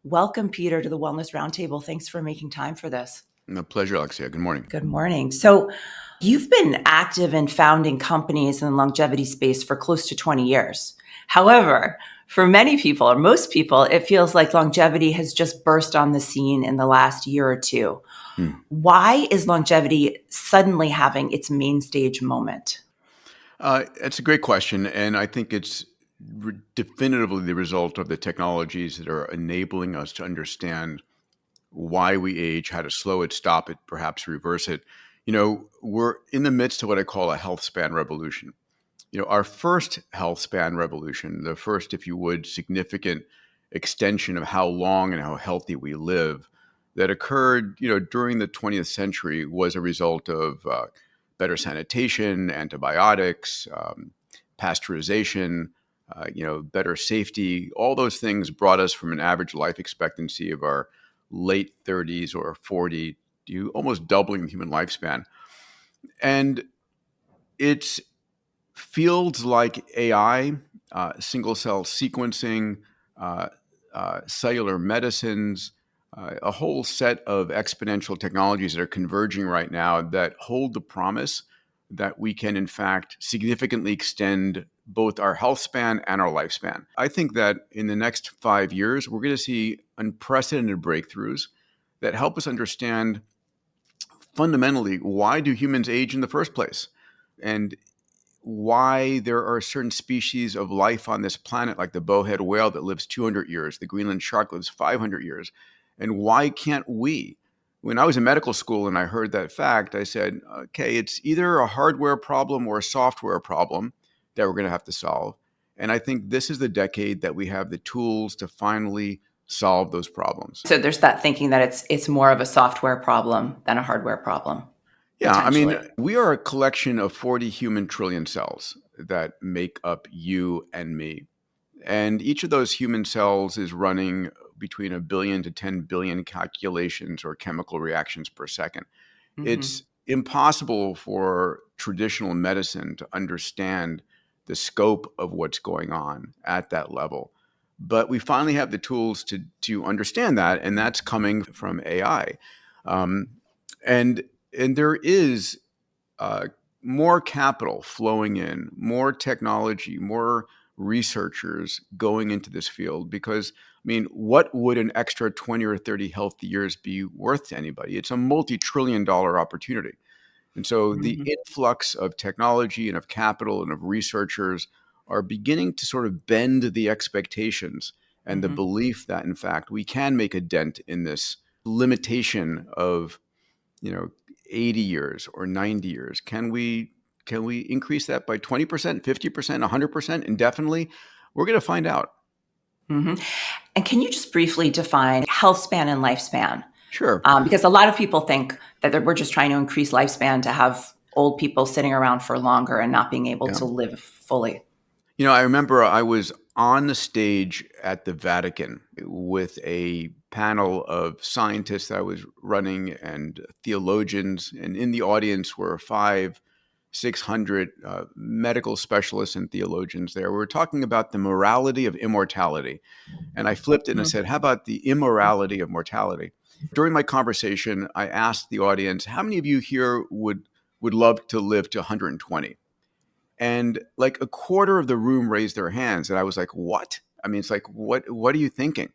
Welcome, Peter, to the Wellness Roundtable. Thanks for making time for this. A pleasure, Alexia. Good morning. Good morning. So you've been active in founding companies in the longevity space for close to 20 years. However, for many people, or most people, it feels like longevity has just burst on the scene in the last year or two. Why is longevity suddenly having its main stage moment? It's a great question, and I think it's definitively the result of the technologies that are enabling us to understand why we age, how to slow it, stop it, perhaps reverse it. We're in the midst of what I call a health span revolution. Our first health span revolution, the first, if you would, significant extension of how long and how healthy we live that occurred, during the 20th century was a result of better sanitation, antibiotics, pasteurization, better safety. All those things brought us from an average life expectancy of our late 30s or 40 to almost doubling the human lifespan. And it's fields like AI, single cell sequencing, cellular medicines, a whole set of exponential technologies that are converging right now that hold the promise that we can, in fact, significantly extend both our health span and our lifespan. I think that in the next 5 years, we're going to see unprecedented breakthroughs that help us understand fundamentally why do humans age in the first place, and why there are certain species of life on this planet, like the bowhead whale that lives 200 years, the Greenland shark lives 500 years, and why can't we? When I was in medical school and I heard that fact, I said, okay, it's either a hardware problem or a software problem that we're going to have to solve. And I think this is the decade that we have the tools to finally solve those problems. So there's that thinking that it's more of a software problem than a hardware problem. Yeah, I mean, we are a collection of 40 human trillion cells that make up you and me. And each of those human cells is running between 1 billion to 10 billion calculations or chemical reactions per second. It's impossible for traditional medicine to understand the scope of what's going on at that level. But we finally have the tools to understand that, and that's coming from AI. And there is more capital flowing in, more technology, more researchers going into this field because, I mean, what would an extra 20 or 30 healthy years be worth to anybody? It's a multi-trillion-dollar opportunity. And so the influx of technology and of capital and of researchers are beginning to sort of bend the expectations and the belief that, in fact, we can make a dent in this limitation of, 80 years or 90 years. Can we increase that by 20%, 50%, 100% indefinitely? We're going to find out. And can you just briefly define health span and lifespan? Sure. Because a lot of people think that we're just trying to increase lifespan to have old people sitting around for longer and not being able to live fully. I remember I was on the stage at the Vatican with a panel of scientists that I was running and theologians, and in the audience were 600 medical specialists and theologians there. We were talking about the morality of immortality. And I flipped it and I said, how about the immorality of mortality? During my conversation, I asked the audience, how many of you here would love to live to 120? And like a quarter of the room raised their hands. And I was like, what? I mean, it's like, what are you thinking?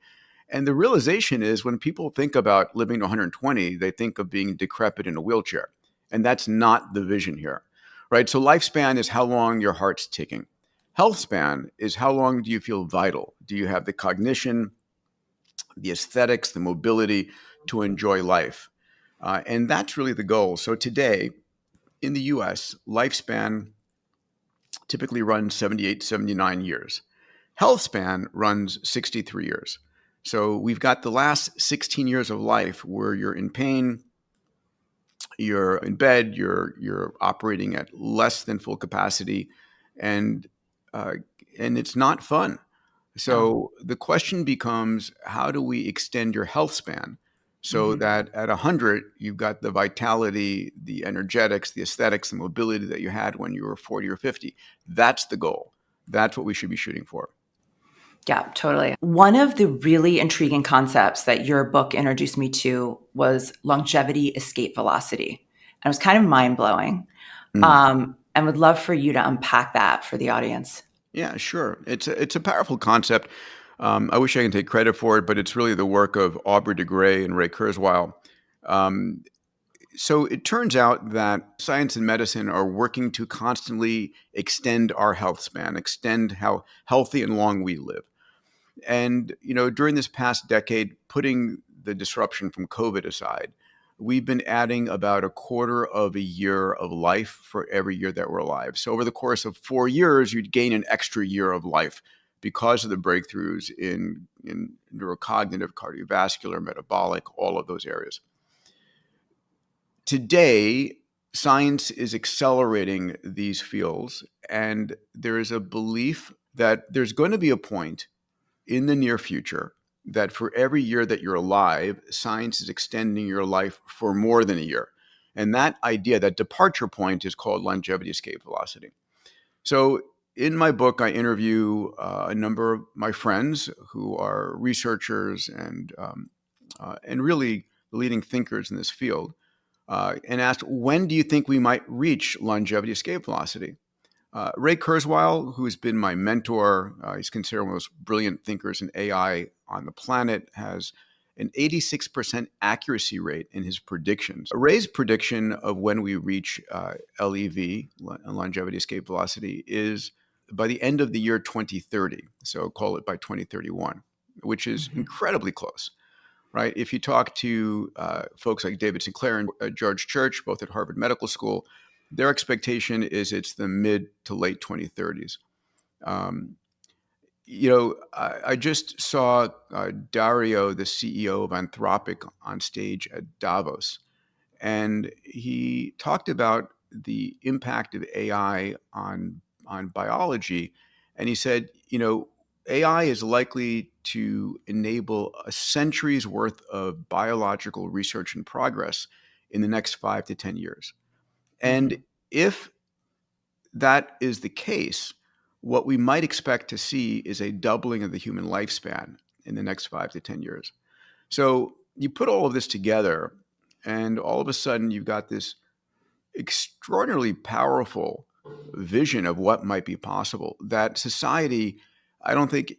And the realization is when people think about living to 120, they think of being decrepit in a wheelchair. And that's not the vision here, right? So lifespan is how long your heart's ticking. Health span is how long do you feel vital? Do you have the cognition, the aesthetics, the mobility to enjoy life? And that's really the goal. So today in the US, lifespan typically runs 78, 79 years. Health span runs 63 years. So we've got the last 16 years of life where you're in pain, you're in bed, you're operating at less than full capacity, and it's not fun. So the question becomes, how do we extend your health span so that at 100, you've got the vitality, the energetics, the aesthetics, the mobility that you had when you were 40 or 50. That's the goal. That's what we should be shooting for. Yeah, totally. One of the really intriguing concepts that your book introduced me to was longevity escape velocity. And it was kind of mind blowing. Mm. And would love for you to unpack that for the audience. Yeah, sure. It's a powerful concept. I wish I could take credit for it, but it's really the work of Aubrey de Grey and Ray Kurzweil. Um, so it turns out that science and medicine are working to constantly extend our health span, extend how healthy and long we live. And, during this past decade, putting the disruption from COVID aside, we've been adding about a quarter of a year of life for every year that we're alive. So over the course of 4 years, you'd gain an extra year of life because of the breakthroughs in neurocognitive, cardiovascular, metabolic, all of those areas. Today, science is accelerating these fields, and there is a belief that there's going to be a point in the near future that for every year that you're alive, science is extending your life for more than a year. And that idea, that departure point, is called longevity escape velocity. So in my book, I interview a number of my friends who are researchers and really leading thinkers in this field, and asked, when do you think we might reach longevity escape velocity? Ray Kurzweil, who's been my mentor, he's considered one of the most brilliant thinkers in AI on the planet, has an 86% accuracy rate in his predictions. Ray's prediction of when we reach LEV, longevity escape velocity, is by the end of the year 2030. So call it by 2031, which is incredibly close. Right? If you talk to folks like David Sinclair and George Church, both at Harvard Medical School, their expectation is it's the mid to late 2030s. I just saw Dario, the CEO of Anthropic, on stage at Davos, and he talked about the impact of AI on biology, and he said, AI is likely to enable a century's worth of biological research and progress in the next 5 to 10 years. And if that is the case, what we might expect to see is a doubling of the human lifespan in the next 5 to 10 years. So you put all of this together, and all of a sudden you've got this extraordinarily powerful vision of what might be possible that society, I don't think,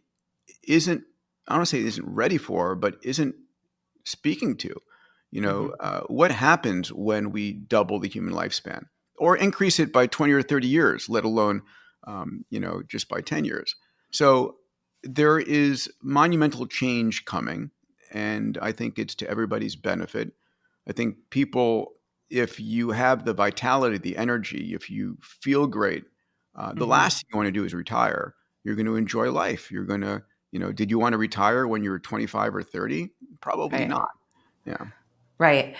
isn't, I don't want to say isn't ready for, but isn't speaking to. What happens when we double the human lifespan or increase it by 20 or 30 years, let alone, just by 10 years? So there is monumental change coming, and I think it's to everybody's benefit. I think people, if you have the vitality, the energy, if you feel great, the last thing you want to do is retire. You're going to enjoy life. You're going to, did you want to retire when you were 25 or 30? Probably Right. not. Yeah. Right.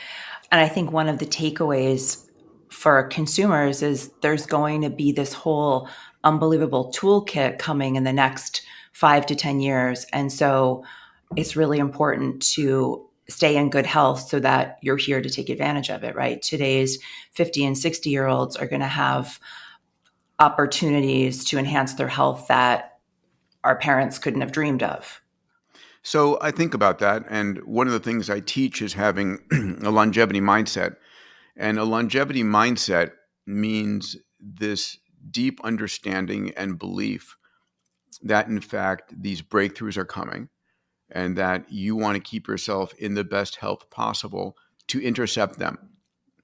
And I think one of the takeaways for consumers is there's going to be this whole unbelievable toolkit coming in the next 5 to 10 years. And so it's really important to stay in good health so that you're here to take advantage of it, right? Today's 50 and 60-year-olds are going to have opportunities to enhance their health that our parents couldn't have dreamed of. So I think about that. And one of the things I teach is having a longevity mindset. And a longevity mindset means this deep understanding and belief that, in fact, these breakthroughs are coming and that you want to keep yourself in the best health possible to intercept them,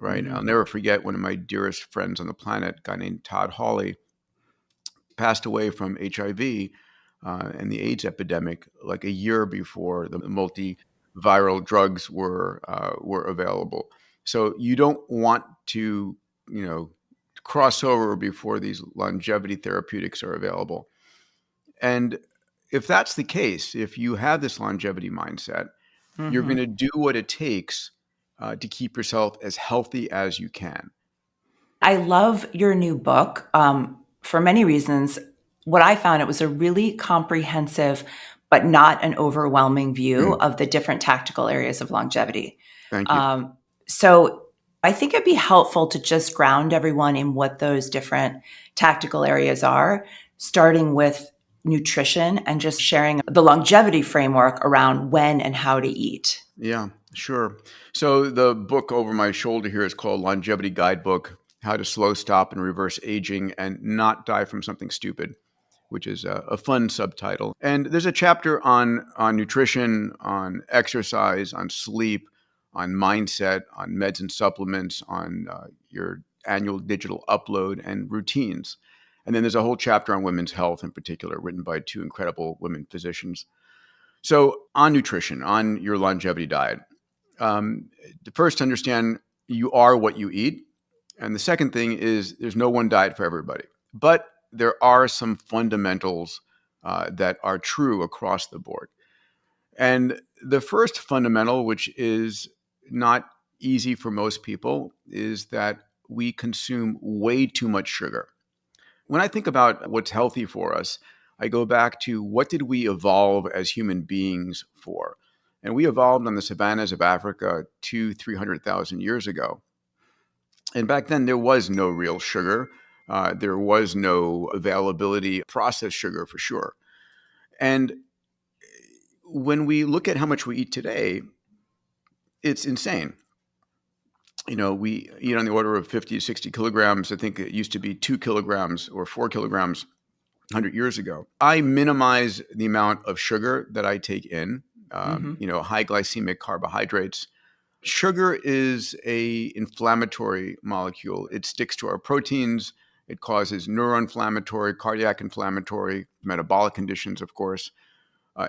right? I'll never forget one of my dearest friends on the planet, a guy named Todd Hawley, passed away from HIV and the AIDS epidemic like a year before the multiviral drugs were available. So you don't want to, cross over before these longevity therapeutics are available. And if that's the case, if you have this longevity mindset, you're going to do what it takes to keep yourself as healthy as you can. I love your new book for many reasons. What I found, it was a really comprehensive, but not an overwhelming view of the different tactical areas of longevity. Thank you. So I think it'd be helpful to just ground everyone in what those different tactical areas are, starting with nutrition and just sharing the longevity framework around when and how to eat. Yeah, sure. So the book over my shoulder here is called Longevity Guidebook: How to Slow, Stop, and Reverse Aging and Not Die from Something Stupid, which is a fun subtitle. And there's a chapter on nutrition, on exercise, on sleep, on mindset, on meds and supplements, on your annual digital upload and routines. And then there's a whole chapter on women's health in particular, written by two incredible women physicians. So on nutrition, on your longevity diet, first understand you are what you eat. And the second thing is there's no one diet for everybody. But there are some fundamentals that are true across the board. And the first fundamental, which is not easy for most people, is that we consume way too much sugar. When I think about what's healthy for us, I go back to what did we evolve as human beings for? And we evolved on the savannas of Africa 300,000 years ago. And back then, there was no real sugar. There was no availability of processed sugar for sure. And when we look at how much we eat today, it's insane. We eat on the order of 50 to 60 kilograms. I think it used to be 2 kilograms or 4 kilograms 100 years ago. I minimize the amount of sugar that I take in, high glycemic carbohydrates. Sugar is an inflammatory molecule. It sticks to our proteins. It causes neuroinflammatory, cardiac inflammatory, metabolic conditions, of course.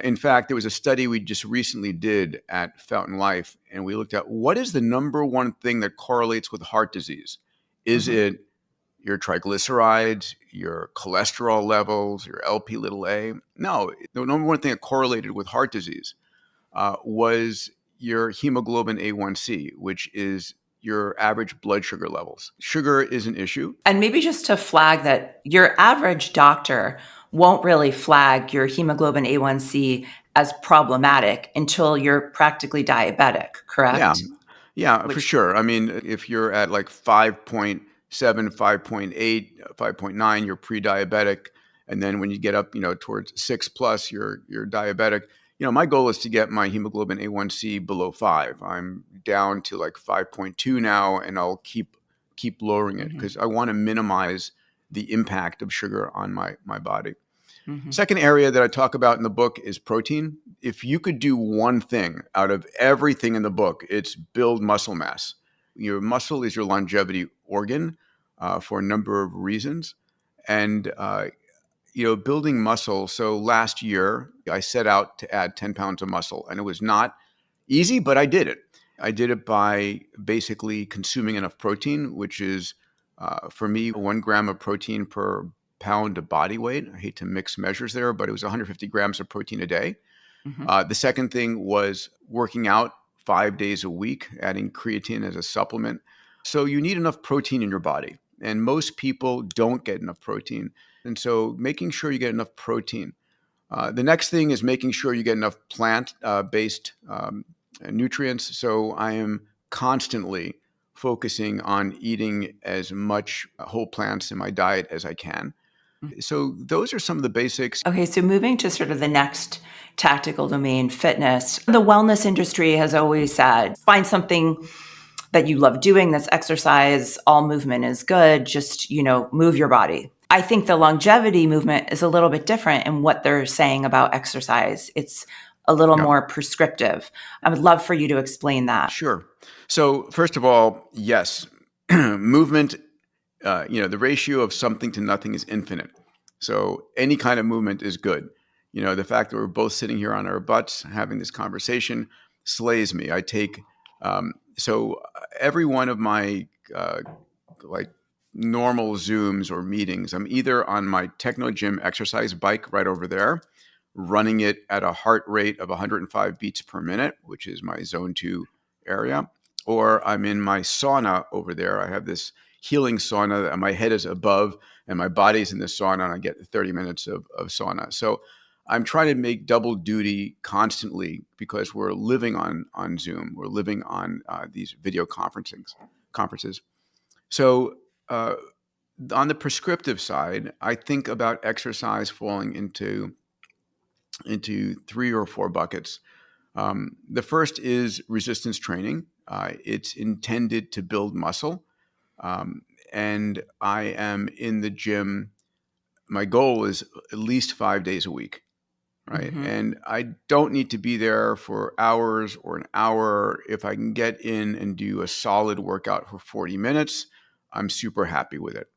In fact, there was a study we just recently did at Fountain Life, and we looked at what is the number one thing that correlates with heart disease? Is it your triglycerides, your cholesterol levels, your LP little a? No, the number one thing that correlated with heart disease was your hemoglobin A1C, which is your average blood sugar levels. Sugar is an issue. And maybe just to flag that your average doctor won't really flag your hemoglobin A1C as problematic until you're practically diabetic, correct? Yeah, for sure. I mean, if you're at like 5.7, 5.8, 5.9, you're pre-diabetic. And then when you get up, towards 6 plus, you're diabetic. My goal is to get my hemoglobin A1C below 5. I'm down to like 5.2 now, and I'll keep lowering it because I want to minimize the impact of sugar on my body. Second area that I talk about in the book is protein. If you could do one thing out of everything in the book, it's build muscle mass. Your muscle is your longevity organ for a number of reasons. And building muscle. So last year, I set out to add 10 pounds of muscle, and it was not easy, but I did it. I did it by basically consuming enough protein, which is, for me, 1 gram of protein per pound of body weight. I hate to mix measures there, but it was 150 grams of protein a day. The second thing was working out 5 days a week, adding creatine as a supplement. So you need enough protein in your body, and most people don't get enough protein. And so making sure you get enough protein. The next thing is making sure you get enough plant-based nutrients. So I am constantly focusing on eating as much whole plants in my diet as I can. So those are some of the basics. Okay, so moving to sort of the next tactical domain, fitness. The wellness industry has always said, find something that you love doing, that's exercise, all movement is good, just, move your body. I think the longevity movement is a little bit different in what they're saying about exercise. It's a little more prescriptive. I would love for you to explain that. Sure. So first of all, yes, movement, the ratio of something to nothing is infinite. So any kind of movement is good. The fact that we're both sitting here on our butts having this conversation slays me. I take, so every one of my normal Zooms or meetings, I'm either on my Techno Gym exercise bike right over there, running it at a heart rate of 105 beats per minute, which is my zone 2 area, or I'm in my sauna over there. I have this healing sauna that my head is above and my body's in the sauna, and I get 30 minutes of sauna. So I'm trying to make double duty constantly because we're living on Zoom. We're living on these video conferences. So on the prescriptive side, I think about exercise falling into 3 or 4 buckets. The first is resistance training. It's intended to build muscle. And I am in the gym. My goal is at least 5 days a week, right? Mm-hmm. And I don't need to be there for hours or an hour. If I can get in and do a solid workout for 40 minutes, I'm super happy with it.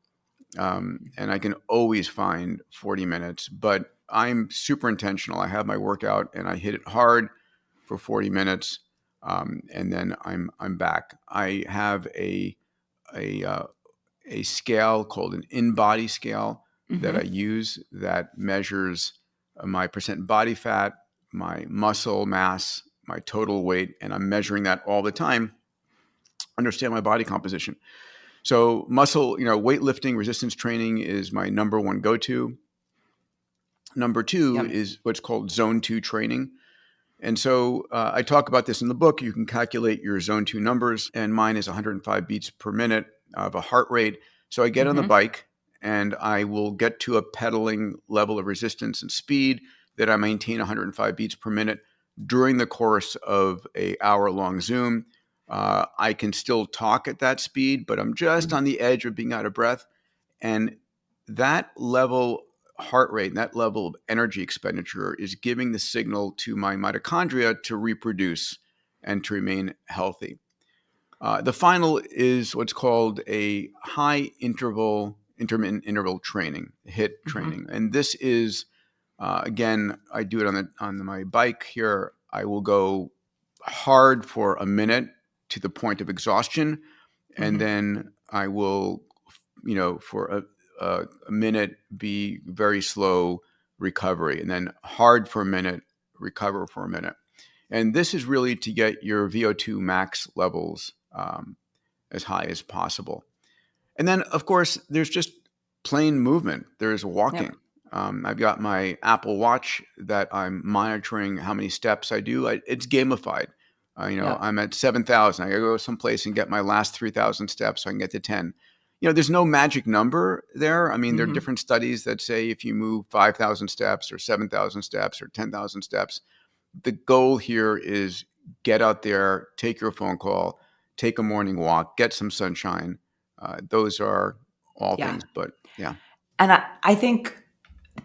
And I can always find 40 minutes, but I'm super intentional. I have my workout and I hit it hard for 40 minutes, and then I'm back. I have a scale called an in-body scale that I Mm-hmm. use that measures my percent body fat, my muscle mass, my total weight, and I'm measuring that all the time. Understand my body composition. So muscle, weightlifting, resistance training is my number one go-to. Number two Yep. is what's called zone 2 training. And so I talk about this in the book. You can calculate your zone 2 numbers, and mine is 105 beats per minute of a heart rate. So I get on the Mm-hmm. bike and I will get to a pedaling level of resistance and speed that I maintain 105 beats per minute during the course of a hour-long Zoom. I can still talk at that speed, but I'm just on the edge of being out of breath. And that level heart rate and that level of energy expenditure is giving the signal to my mitochondria to reproduce and to remain healthy. The final is what's called a high intermittent interval training, HIT Mm-hmm. training. And this is, again, I do it on my bike here. I will go hard for a minute to the point of exhaustion. And Mm-hmm. then I will, for a minute, be very slow recovery, and then hard for a minute, recover for a minute. And this is really to get your VO2 max levels as high as possible. And then, of course, there's just plain movement. There's Yep. walking. I've got my Apple Watch that I'm monitoring how many steps I do. It's gamified. Yep. I'm at 7,000. I gotta go someplace and get my last 3,000 steps so I can get to 10. There's no magic number there. I mean, there are Mm-hmm. different studies that say if you move 5,000 steps or 7,000 steps or 10,000 steps, the goal here is get out there, take your phone call, take a morning walk, get some sunshine. Those are all Yeah. things, but yeah. And I think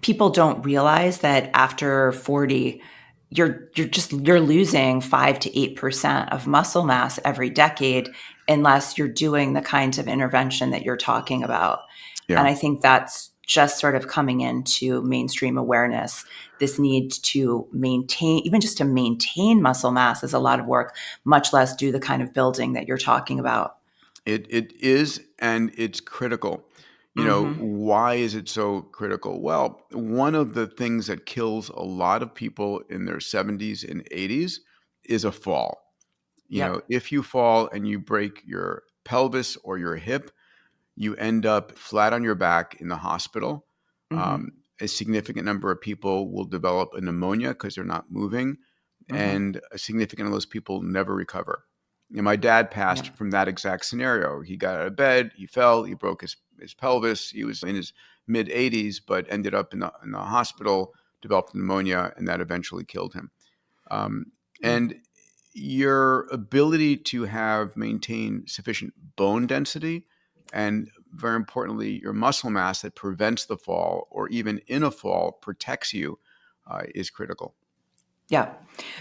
people don't realize that after 40, you're losing 5 to 8% of muscle mass every decade unless you're doing the kinds of intervention that you're talking about. And Yeah. I think that's just sort of coming into mainstream awareness. This need to maintain, even just to maintain muscle mass is a lot of work, much less do the kind of building that you're talking about. It is, and it's critical. Mm-hmm. Why is it so critical? Well, one of the things that kills a lot of people in their 70s and 80s is a fall. Yep. If you fall and you break your pelvis or your hip, you end up flat on your back in the hospital. Mm-hmm. A significant number of people will develop a pneumonia because they're not moving, Mm-hmm. and a significant of those people never recover. My dad passed Yep. from that exact scenario. He got out of bed, he fell, he broke his pelvis. He was in his mid 80s, but ended up in the hospital, developed pneumonia, and that eventually killed him. Um, and your ability to maintain sufficient bone density, and very importantly, your muscle mass that prevents the fall, or even in a fall protects you, is critical. Yeah.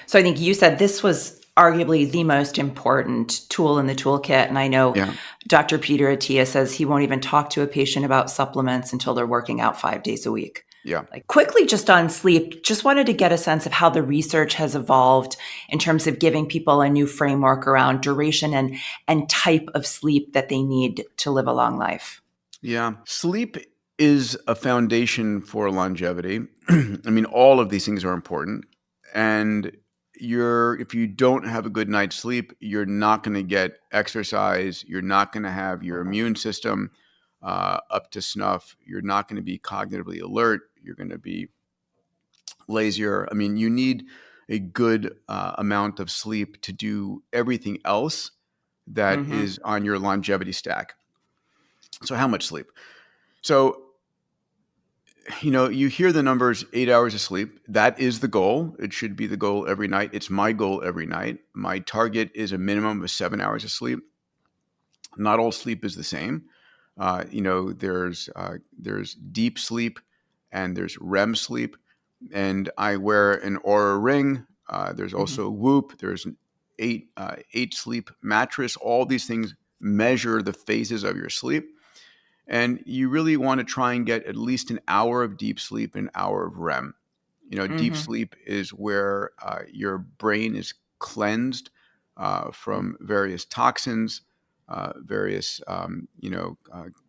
So I think you said this was arguably the most important tool in the toolkit. And I know Yeah, Dr. Peter Attia says he won't even talk to a patient about supplements until they're working out 5 days a week. yeah. Like quickly, just on sleep, just wanted to get a sense of how the research has evolved in terms of giving people a new framework around duration and type of sleep that they need to live a long life. Yeah. Sleep is a foundation for longevity. I mean, all of these things are important. And if you don't have a good night's sleep, you're not going to get exercise. You're not going to have your immune system up to snuff. You're not going to be cognitively alert. You're going to be lazier. I mean, you need a good amount of sleep to do everything else that Mm-hmm. is on your longevity stack. So, how much sleep? So, you hear the numbers 8 hours of sleep. That is the goal. It should be the goal every night. It's my goal every night. My target is a minimum of 7 hours of sleep. Not all sleep is the same. There's deep sleep and there's REM sleep. And I wear an Aura ring. There's also Whoop. There's an eight sleep mattress. All these things measure the phases of your sleep. And you really want to try and get at least an hour of deep sleep, an hour of REM. Deep sleep is where your brain is cleansed from various toxins, various,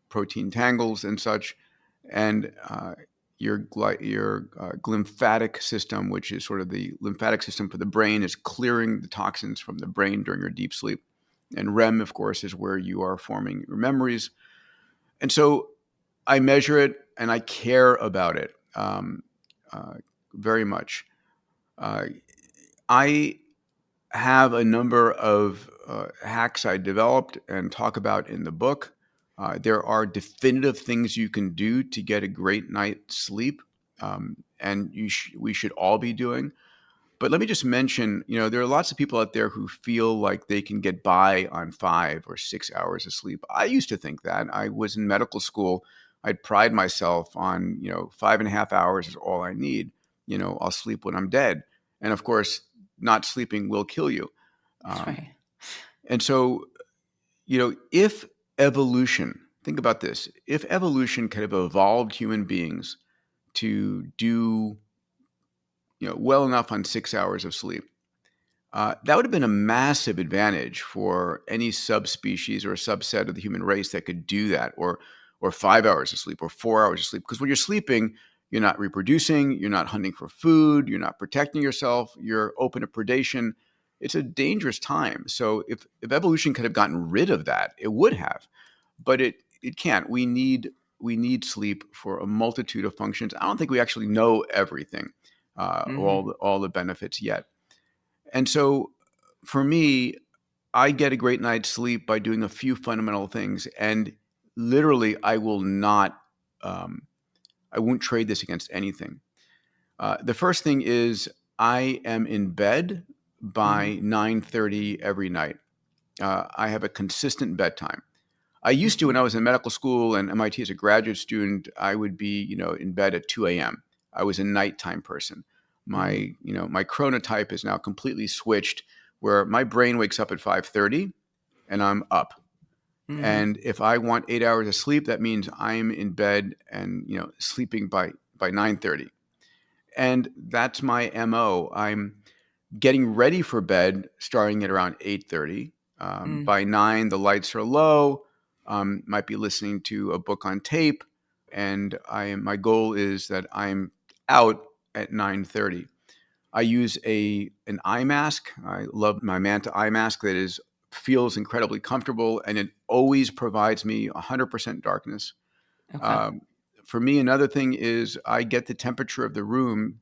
protein tangles and such. And your glymphatic system, which is sort of the lymphatic system for the brain, is clearing the toxins from the brain during your deep sleep. And REM, of course, is where you are forming your memories. And so I measure it and I care about it very much. I have a number of hacks I developed and talk about in the book. There are definitive things you can do to get a great night's sleep, and we should all be doing. But let me just mention, there are lots of people out there who feel like they can get by on 5 or 6 hours of sleep. I used to think that. I was in medical school. I'd pride myself on, 5.5 hours is all I need. I'll sleep when I'm dead. And of course, not sleeping will kill you. That's right. And so, if evolution, think about this, if evolution could have evolved human beings to do, well enough on 6 hours of sleep, that would have been a massive advantage for any subspecies or a subset of the human race that could do that, or 5 hours of sleep or 4 hours of sleep. Because when you're sleeping, you're not reproducing, you're not hunting for food, you're not protecting yourself, you're open to predation. It's a dangerous time. So if evolution could have gotten rid of that, it would have, but it can't. We need sleep for a multitude of functions. I don't think we actually know everything, all the benefits yet. And so for me, I get a great night's sleep by doing a few fundamental things. And literally, I won't trade this against anything. The first thing is I am in bed by 9:30 every night. I have a consistent bedtime. I used to, when I was in medical school and MIT as a graduate student, I would be, in bed at 2 a.m. I was a nighttime person. My chronotype is now completely switched, where my brain wakes up at 5:30 and I'm up. And if I want 8 hours of sleep, that means I'm in bed and, sleeping by 9:30. And that's my MO. I'm getting ready for bed starting at around 8:30. By 9, the lights are low. Might be listening to a book on tape, and my goal is that I'm out at 9:30. I use an eye mask. I love my Manta eye mask that feels incredibly comfortable, and it always provides me 100% darkness. Okay. For me, another thing is I get the temperature of the room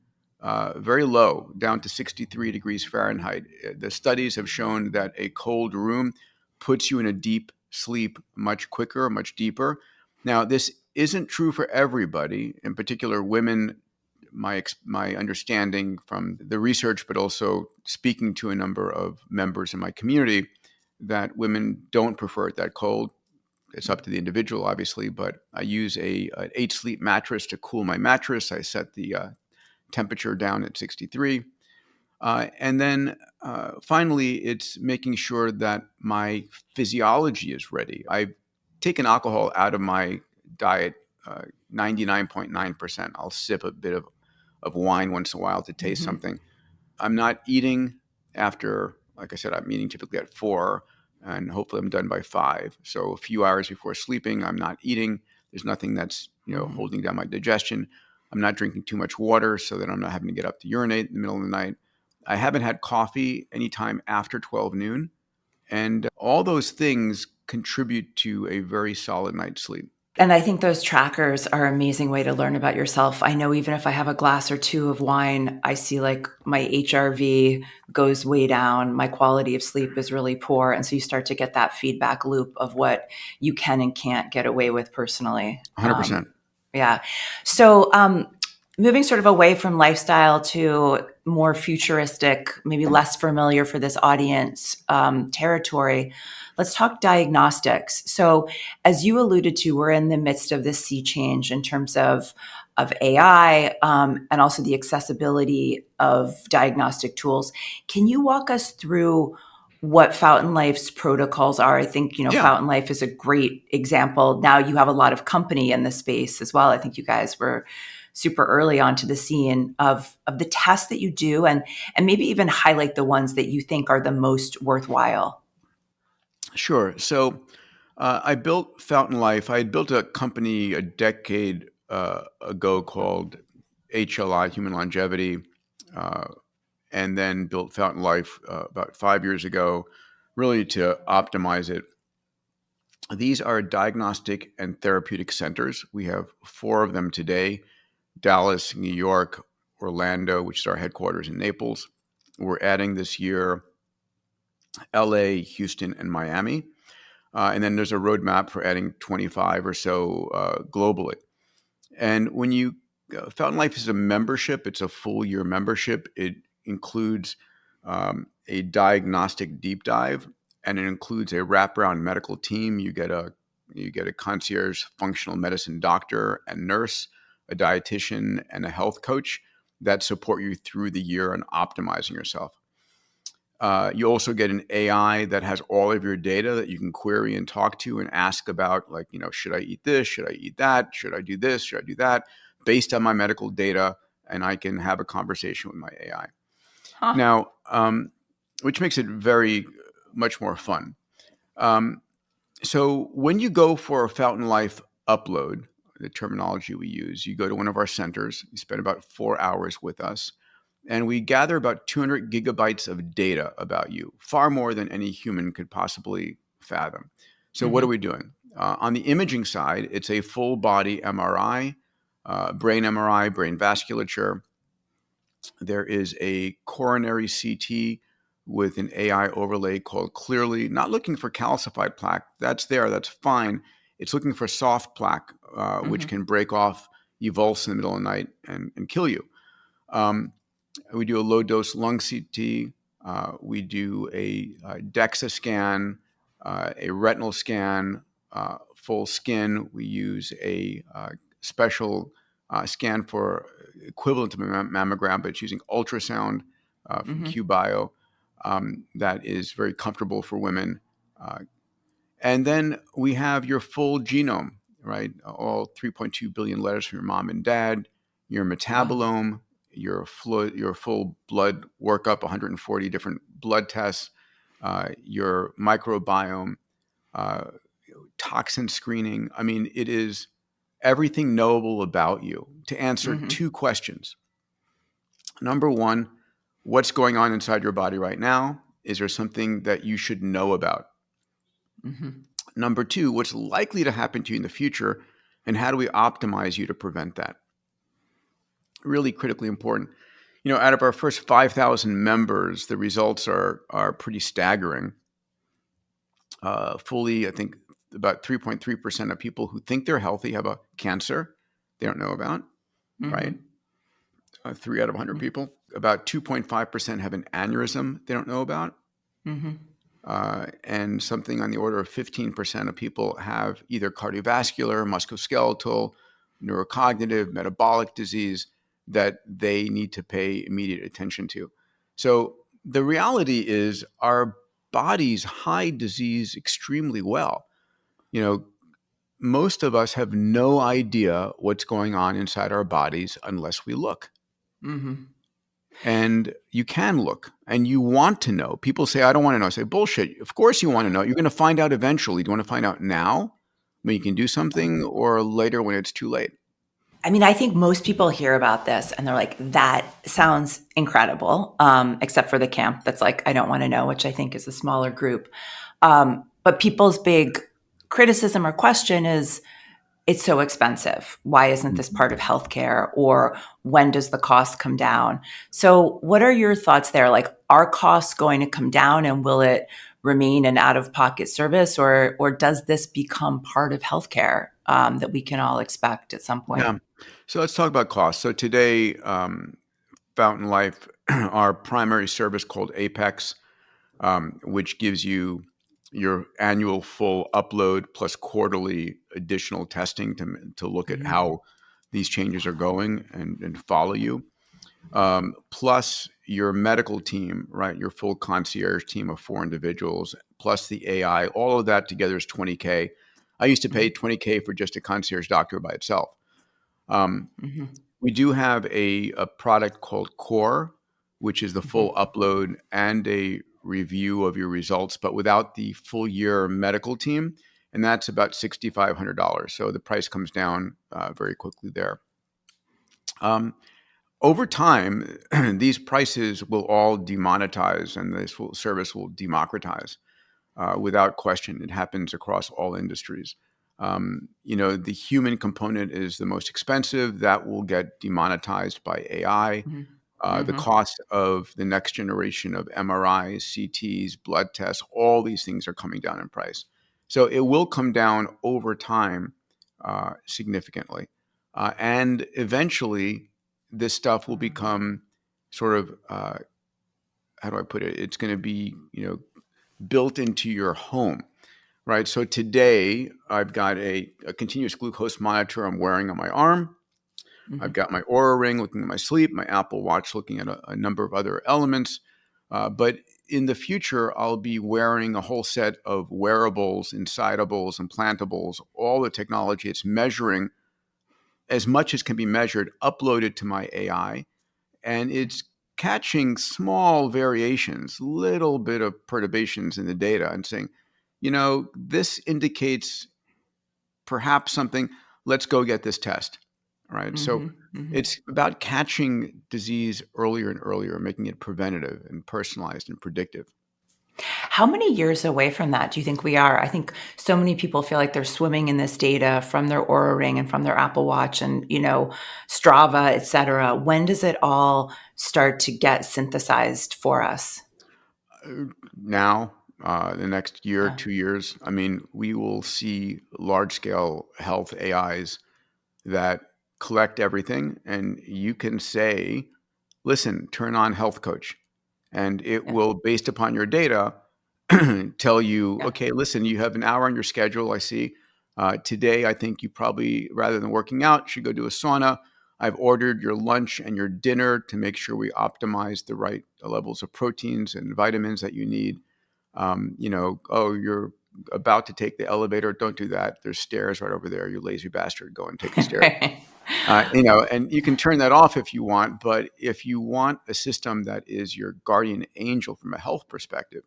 very low, down to 63 degrees Fahrenheit. The studies have shown that a cold room puts you in a deep sleep much quicker, much deeper. Now, this isn't true for everybody. In particular, women, my understanding from the research, but also speaking to a number of members in my community, that women don't prefer it that cold. It's up to the individual, obviously, but I use an 8-sleep mattress to cool my mattress. I set the temperature down at 63. And then finally, it's making sure that my physiology is ready. I've taken alcohol out of my diet 99.9%. I'll sip a bit of wine once in a while to taste something. I'm not eating after, like I said, I'm eating typically at 4, and hopefully I'm done by 5. So a few hours before sleeping, I'm not eating. There's nothing that's holding down my digestion. I'm not drinking too much water so that I'm not having to get up to urinate in the middle of the night. I haven't had coffee anytime after 12 noon. And all those things contribute to a very solid night's sleep. And I think those trackers are an amazing way to learn about yourself. I know even if I have a glass or two of wine, I see like my HRV goes way down. My quality of sleep is really poor. And so you start to get that feedback loop of what you can and can't get away with personally. 100%. Yeah. So moving sort of away from lifestyle to more futuristic, maybe less familiar for this audience territory, let's talk diagnostics. So as you alluded to, we're in the midst of this sea change in terms of AI and also the accessibility of diagnostic tools. Can you walk us through what Fountain Life's protocols are? I think, Yeah. Fountain Life is a great example. Now you have a lot of company in the space as well. I think you guys were super early onto the scene of the tests that you do and maybe even highlight the ones that you think are the most worthwhile. Sure. So I built Fountain Life. I had built a company a decade ago called HLI, Human Longevity, uh, and then built Fountain Life about 5 years ago, really to optimize it. These are diagnostic and therapeutic centers. We have 4 of them today: Dallas, New York, Orlando, which is our headquarters in Naples. We're adding this year LA, Houston, and Miami. And then there's a roadmap for adding 25 or so globally. And when you, Fountain Life is a membership, it's a full year membership. It includes a diagnostic deep dive, and it includes a wraparound medical team. You get a concierge functional medicine doctor and nurse, a dietitian, and a health coach that support you through the year on optimizing yourself. You also get an AI that has all of your data that you can query and talk to and ask about, like, should I eat this? Should I eat that? Should I do this? Should I do that? Based on my medical data, and I can have a conversation with my AI. Huh. Now, which makes it very much more fun. So when you go for a Fountain Life upload, the terminology we use, you go to one of our centers, you spend about 4 hours with us, and we gather about 200 gigabytes of data about you, far more than any human could possibly fathom. So what are we doing? On the imaging side, it's a full body MRI, brain MRI, brain vasculature. There is a coronary CT with an AI overlay called Clearly, not looking for calcified plaque. That's there, that's fine. It's looking for soft plaque, which can break off, evulse in the middle of the night, and kill you. We do a low dose lung CT. We do a DEXA scan, a retinal scan, full skin. We use a special scan for equivalent to mammogram, but it's using ultrasound from QBio that is very comfortable for women. And then we have your full genome, right? All 3.2 billion letters from your mom and dad, your metabolome, wow, your full blood workup, 140 different blood tests, your microbiome, toxin screening. I mean, it is everything knowable about you to answer 2 questions. Number 1, what's going on inside your body right now? Is there something that you should know about? Number 2, what's likely to happen to you in the future, and how do we optimize you to prevent that? Really critically important. Out of our first 5,000 members, the results are pretty staggering. Fully, I think about 3.3% of people who think they're healthy have a cancer they don't know about, right? 3 out of 100 people. About 2.5% have an aneurysm they don't know about. And something on the order of 15% of people have either cardiovascular, musculoskeletal, neurocognitive, metabolic disease that they need to pay immediate attention to. So the reality is our bodies hide disease extremely well. Most of us have no idea what's going on inside our bodies unless we look. And you can look and you want to know. People say, I don't want to know. I say, bullshit. Of course you want to know. You're going to find out eventually. Do you want to find out now when you can do something, or later when it's too late? I mean, I think most people hear about this and they're like, that sounds incredible, except for the camp that's like, I don't want to know, which I think is a smaller group. But people's big criticism or question is it's so expensive. Why isn't this part of healthcare? Or when does the cost come down? So what are your thoughts there? Like, are costs going to come down, and will it remain an out-of-pocket service, or does this become part of healthcare that we can all expect at some point? Yeah. So let's talk about cost. So today, Fountain Life, our primary service called Apex, which gives you your annual full upload plus quarterly additional testing to look at Mhm. how these changes are going and follow you. Plus your medical team, right? Your full concierge team of 4 individuals, plus the AI, all of that together is 20K. I used to pay Mhm. 20K for just a concierge doctor by itself. Um, Mhm. we do have a product called Core, which is the full Mhm. upload and a review of your results, but without the full year medical team. And that's about $6,500. So the price comes down very quickly there. Um, Over time, these prices will all demonetize and service will democratize without question. It happens across all industries. The human component is the most expensive. That will get demonetized by AI. Mhm. The Mhm. cost of the next generation of MRIs, CTs, blood tests, all these things are coming down in price. So it will come down over time significantly. And eventually, this stuff will become sort of, how do I put it? It's going to be, built into your home, right? So today, I've got a continuous glucose monitor I'm wearing on my arm. I've Mhm. got my Aura Ring looking at my sleep, my Apple Watch looking at a number of other elements. But in the future, I'll be wearing a whole set of wearables, insidables, implantables, all the technology. It's measuring as much as can be measured, uploaded to my AI, and it's catching small variations, little bit of perturbations in the data, and saying, this indicates perhaps something, let's go get this test, right? So Mhm. Mhm. it's about catching disease earlier and earlier, making it preventative and personalized and predictive. How many years away from that do you think we are? I think so many people feel like they're swimming in this data from their Aura Ring and from their Apple Watch and, Strava, et cetera. When does it all start to get synthesized for us? Now, the next year, Yeah. 2 years, I mean, we will see large scale health AIs that collect everything, and you can say, listen, turn on health coach, and it Yeah. will, based upon your data, tell you, Yeah. okay, listen, you have an hour on your schedule. I see. Today, I think you probably, rather than working out, should go do a sauna. I've ordered your lunch and your dinner to make sure we optimize the right levels of proteins and vitamins that you need. Oh, you're about to take the elevator. Don't do that. There's stairs right over there. You lazy bastard. Go and take the stairs. Right. And you can turn that off if you want. But if you want a system that is your guardian angel from a health perspective,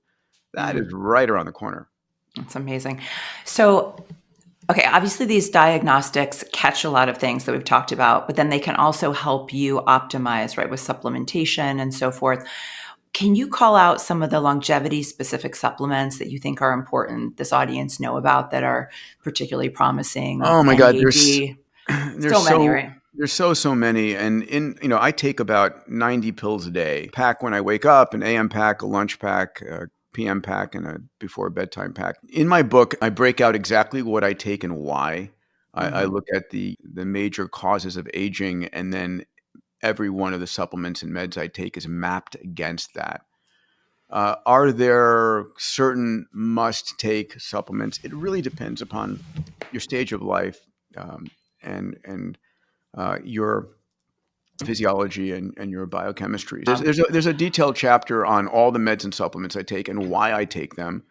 that is Mm, right around the corner. that's amazing. So, okay, obviously these diagnostics catch a lot of things that we've talked about, but then they can also help you optimize, right, with supplementation and so forth. Can you call out some of the longevity specific supplements that you think are important this audience know about that are particularly promising? Oh my God, NAD, there's so many, so right? so many, and I take about 90 pills a day. Pack when I wake up, an AM pack, a lunch pack, a PM pack, and a before bedtime pack. In my book, I break out exactly what I take and why. I Mhm. look at the major causes of aging, and then every one of the supplements and meds I take is mapped against that. Are there certain must-take supplements? It really depends upon your stage of life, um, and your physiology and your biochemistry. There's a detailed chapter on all the meds and supplements I take and why I take them,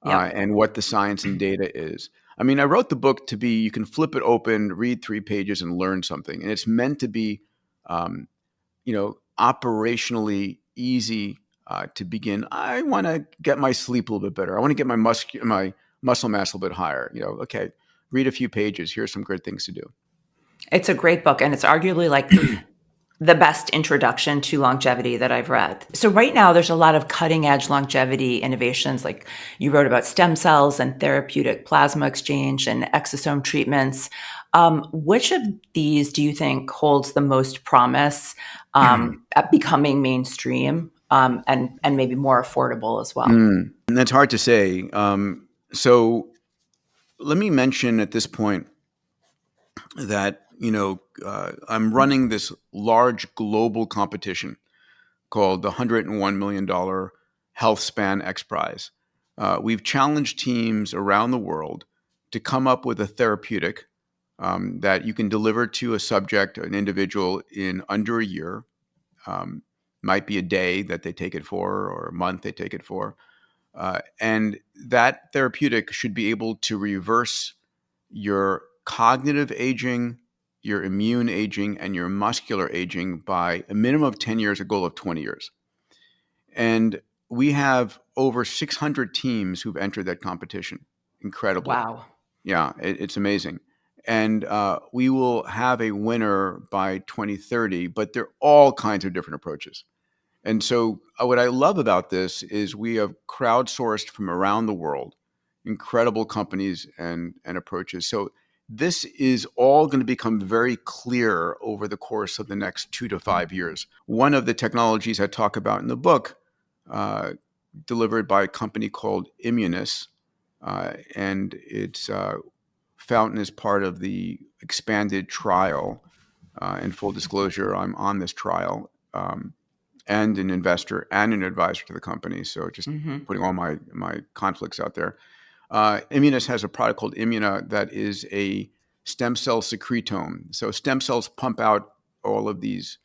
Yep. and what the science and data is. I mean, I wrote the book to be, you can flip it open, read 3 pages, and learn something, and it's meant to be, um, operationally easy to begin. I want to get my sleep a little bit better. I want to get my muscle mass a little bit higher. Okay, read a few pages. Here's some great things to do. It's a great book, and it's arguably like the best introduction to longevity that I've read. So right now there's a lot of cutting edge longevity innovations, like you wrote about stem cells and therapeutic plasma exchange and exosome treatments. Which of these do you think holds the most promise at becoming mainstream and maybe more affordable as well? And that's hard to say. So let me mention at this point that I'm running this large global competition called the $101 million Healthspan X Prize. We've challenged teams around the world to come up with a therapeutic that you can deliver to a subject, an individual, in under a year. Might be a day that they take it for, or a month they take it for. And that therapeutic should be able to reverse your cognitive aging, your immune aging, and your muscular aging by a minimum of 10 years, a goal of 20 years. And we have over 600 teams who've entered that competition, incredibly. Wow. Yeah, it's amazing. And we will have a winner by 2030, but there are all kinds of different approaches. And so what I love about this is we have crowdsourced from around the world, incredible companies and approaches. So this is all going to become very clear over the course of the next 2 to 5 years. One of the technologies I talk about in the book, delivered by a company called Immunis, and its fountain is part of the expanded trial. In full disclosure, I'm on this trial. And an investor and an advisor to the company. So just putting all my conflicts out there. Immunis has a product called Immuna that is a stem cell secretome. So stem cells pump out all of these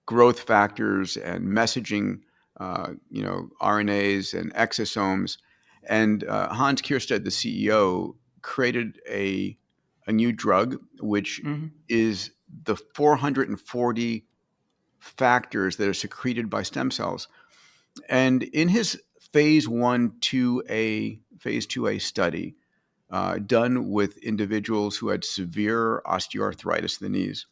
growth factors and messaging, RNAs and exosomes. And Hans Kierstead, the CEO, created a new drug, which is the 440 factors that are secreted by stem cells. And in his phase 2A study done with individuals who had severe osteoarthritis in the knees,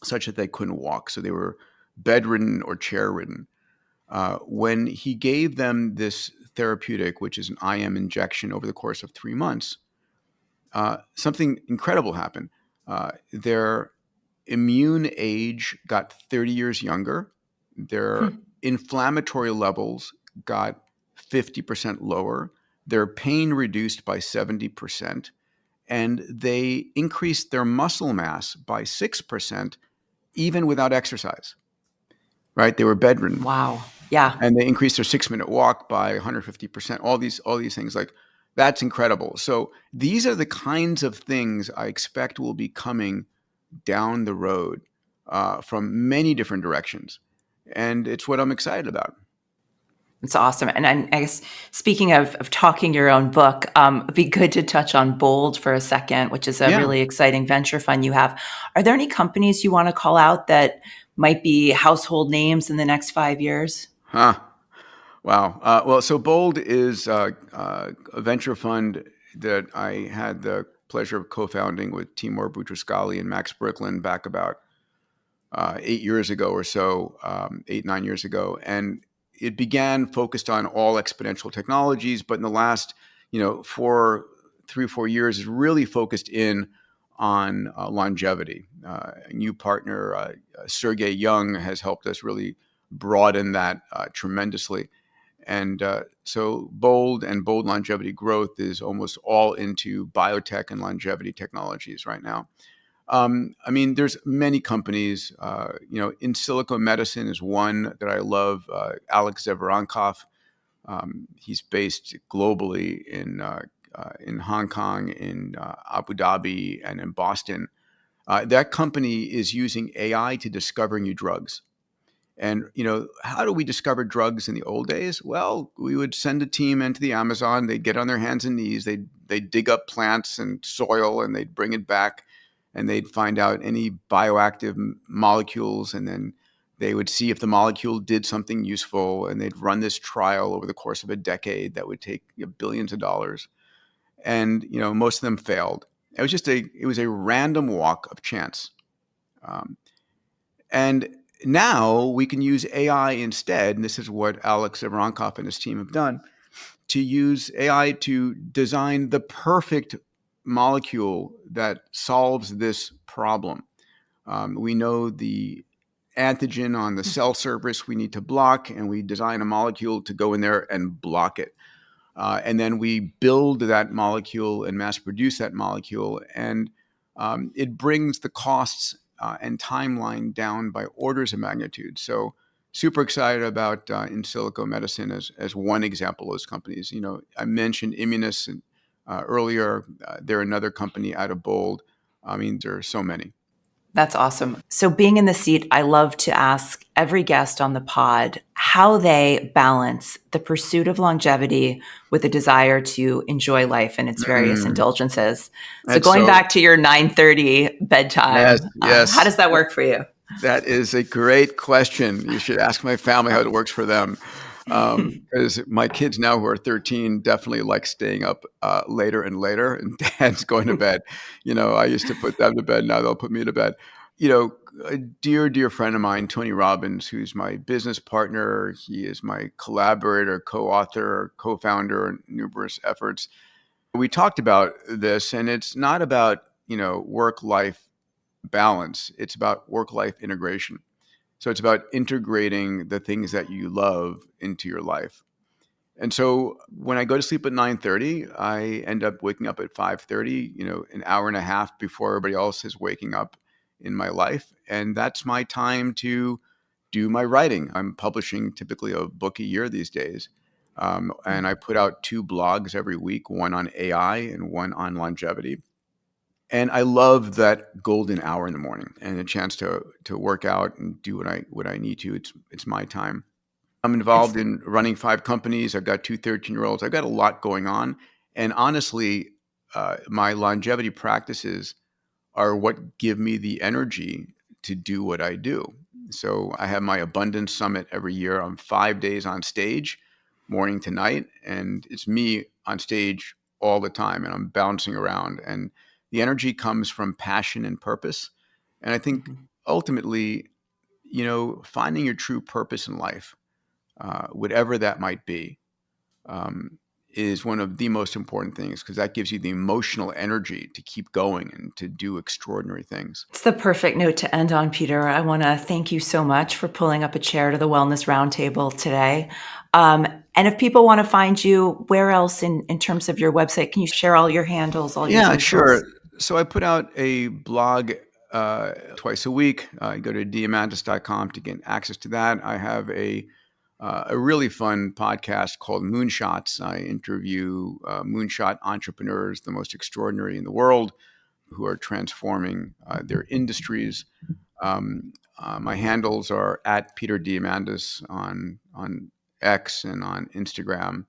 such that they couldn't walk, so they were bedridden or chair-ridden, when he gave them this therapeutic, which is an IM injection over the course of 3 months, something incredible happened. Their immune age got 30 years younger. Their inflammatory levels got 50% lower. Their pain reduced by 70%. And they increased their muscle mass by 6%, even without exercise, right? They were bedridden. Wow. Yeah. And they increased their 6-minute walk by 150%. All these things, like, that's incredible. So these are the kinds of things I expect will be coming down the road from many different directions. And it's what I'm excited about. It's awesome. And I guess speaking of talking your own book, it'd be good to touch on Bold for a second, which is a Yeah. really exciting venture fund you have. Are there any companies you want to call out that might be household names in the next 5 years? Huh. Wow. Well, so Bold is a venture fund that I had the pleasure of co-founding with Timur Butruscali and Max Bricklin back about 8 years ago or so, 8, 9 years ago. And it began focused on all exponential technologies, but in the last, 3 or 4 years, is really focused in on longevity. A new partner, Sergey Young, has helped us really broaden that tremendously. And so Bold and Bold Longevity Growth is almost all into biotech and longevity technologies right now. There's many companies. In silico medicine is one that I love. Alexia Brue. He's based globally in Hong Kong, in Abu Dhabi, and in Boston. That company is using AI to discover new drugs. And, how do we discover drugs in the old days? Well, we would send a team into the Amazon. They'd get on their hands and knees. They'd dig up plants and soil, and they'd bring it back, and they'd find out any bioactive molecules. And then they would see if the molecule did something useful. And they'd run this trial over the course of a decade that would take billions of dollars. And, most of them failed. It was a random walk of chance. And now we can use AI instead, and this is what Alex Zanconov and his team have done, to use AI to design the perfect molecule that solves this problem. We know the antigen on the cell surface we need to block, and we design a molecule to go in there and block it. And then we build that molecule and mass produce that molecule, and it brings the costs and timeline down by orders of magnitude. So super excited about in silico medicine as one example of those companies. You know, I mentioned Immunis earlier. They're another company out of Bold. I mean, there are so many. That's awesome. So being in the seat, I love to ask every guest on the pod how they balance the pursuit of longevity with a desire to enjoy life and its various indulgences. So going back to your 9:30 bedtime, yes. How does that work for you? That is a great question. You should ask my family how it works for them. Because my kids now who are 13 definitely like staying up later and later, and dad's going to bed. You know, I used to put them to bed. Now they'll put me to bed. You know, a dear friend of mine, Tony Robbins, who's my business partner. He is my collaborator, co-author, co-founder in numerous efforts. We talked about this, and it's not about, you know, work-life balance. It's about work-life integration. So it's about integrating the things that you love into your life. And so when I go to sleep at 9:30, I end up waking up at 5:30, you know, an hour and a half before everybody else is waking up in my life. And that's my time to do my writing. I'm publishing typically a book a year these days. And I put out 2 blogs every week, one on AI and one on longevity. And I love that golden hour in the morning and a chance to work out and do what I need to. It's my time. I'm involved in running 5 companies. I've got 2 13-year-olds. I've got a lot going on. And honestly, my longevity practices are what give me the energy to do what I do. So I have my Abundance Summit every year. I'm 5 days on stage, morning to night, and it's me on stage all the time, and I'm bouncing around. And the energy comes from passion and purpose. And I think ultimately, you know, finding your true purpose in life, whatever that might be, is one of the most important things, because that gives you the emotional energy to keep going and to do extraordinary things. It's the perfect note to end on, Peter. I want to thank you so much for pulling up a chair to the Wellness Roundtable today. And if people want to find you, where else in terms of your website? Can you share all your handles, all your socials? Sure. So I put out a blog twice a week. Go to diamandis.com to get access to that. I have a really fun podcast called Moonshots. I interview moonshot entrepreneurs, the most extraordinary in the world, who are transforming their industries. My handles are at Peter Diamandis on X and on Instagram.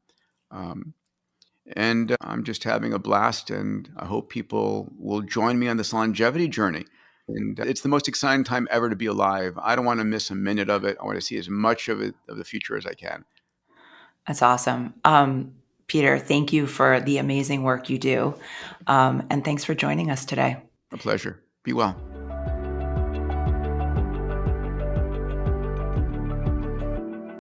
And I'm just having a blast, and I hope people will join me on this longevity journey. And it's the most exciting time ever to be alive. I don't want to miss a minute of it. I want to see as much of it, of the future, as I can. That's awesome. Peter, thank you for the amazing work you do. And thanks for joining us today. A pleasure. Be well.